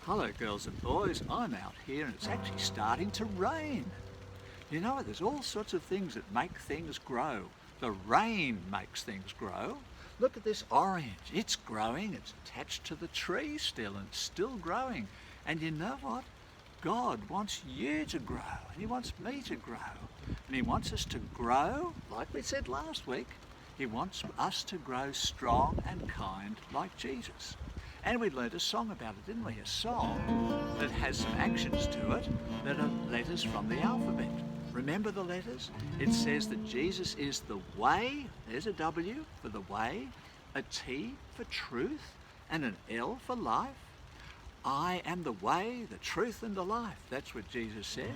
Hello girls and boys, I'm out here and it's actually starting to rain. You know, there's all sorts of things that make things grow. The rain makes things grow. Look at this orange, it's growing, it's attached to the tree still and it's still growing. And you know what? God wants you to grow and He wants me to grow. And He wants us to grow, like we said last week, He wants us to grow strong and kind like Jesus. And we learned a song about it, didn't we? A song that has some actions to it that are letters from the alphabet. Remember the letters? It says that Jesus is the way, there's a W for the way, a T for truth, and an L for life. I am the way, the truth, and the life. That's what Jesus said.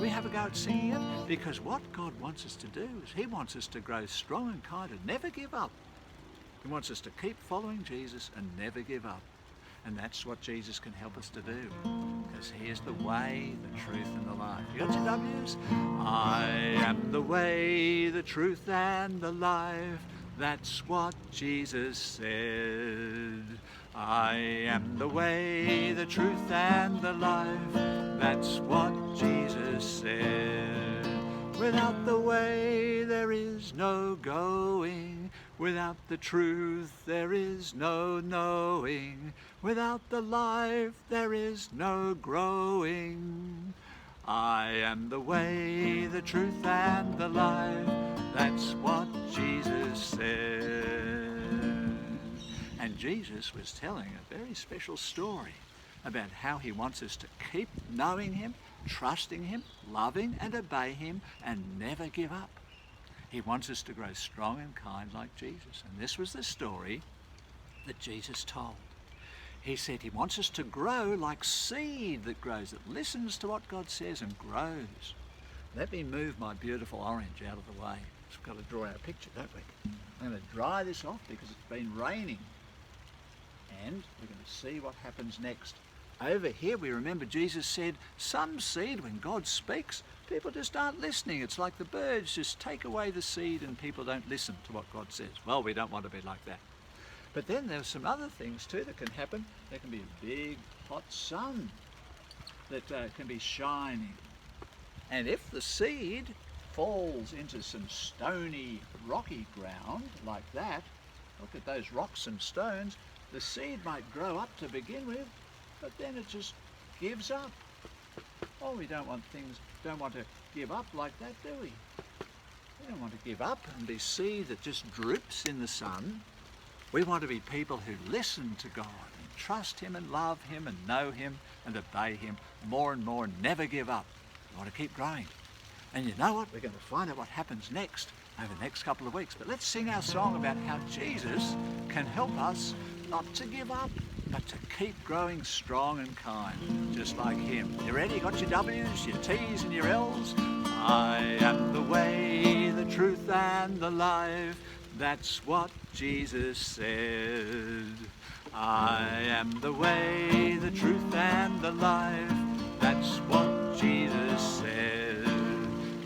We have a go at singing it because what God wants us to do is He wants us to grow strong and kind and never give up. He wants us to keep following Jesus and never give up. And that's what Jesus can help us to do. Because He is the way, the truth and the life. You got your W's? I am the way, the truth and the life. That's what Jesus said. I am the way, the truth and the life. That's what Jesus said. Without the way there is no going. Without the truth there is no knowing. Without the life there is no growing. I am the way, the truth and the life. That's what Jesus said. And Jesus was telling a very special story about how He wants us to keep knowing Him, trusting Him, loving and obey Him and never give up. He wants us to grow strong and kind like Jesus. And this was the story that Jesus told. He said He wants us to grow like seed that grows, that listens to what God says and grows. Let me move my beautiful orange out of the way. We've got to draw our picture, don't we? I'm going to dry this off because it's been raining. And we're going to see what happens next. Over here we remember Jesus said, some seed, when God speaks, people just aren't listening. It's like the birds just take away the seed and people don't listen to what God says. Well, we don't want to be like that. But then there's some other things too that can happen. There can be a big hot sun that can be shining. And if the seed falls into some stony, rocky ground like that, look at those rocks and stones, the seed might grow up to begin with, but then it just gives up. Oh, we don't want to give up like that, do we? We don't want to give up and be seed that just droops in the sun. We want to be people who listen to God and trust Him and love Him and know Him and obey Him more and more and never give up. We want to keep growing. And you know what? We're going to find out what happens next over the next couple of weeks. But let's sing our song about how Jesus can help us not to give up, but to keep growing strong and kind, just like Him. You ready? You got your W's, your T's and your L's? I am the way, the truth and the life. That's what Jesus said. I am the way, the truth and the life. That's what Jesus said.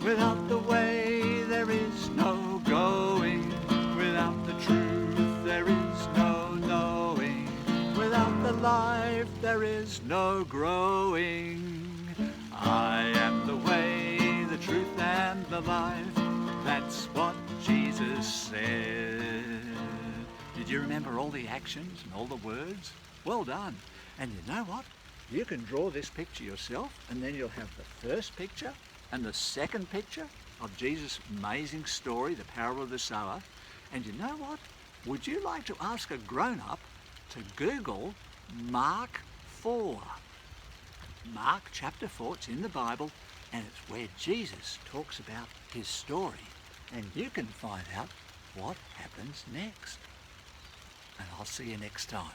Without the way there is no going. Without the truth there is no knowing. Without the life there is no growing. I am the way, the truth and the life. That's what Jesus said. Did you remember all the actions and all the words? Well done. And you know what? You can draw this picture yourself and then you'll have the first picture and the second picture of Jesus' amazing story, the parable of the sower. And you know what? Would you like to ask a grown-up to Google Mark 4? Mark chapter 4, it's in the Bible, and it's where Jesus talks about His story. And you can find out what happens next. And I'll see you next time.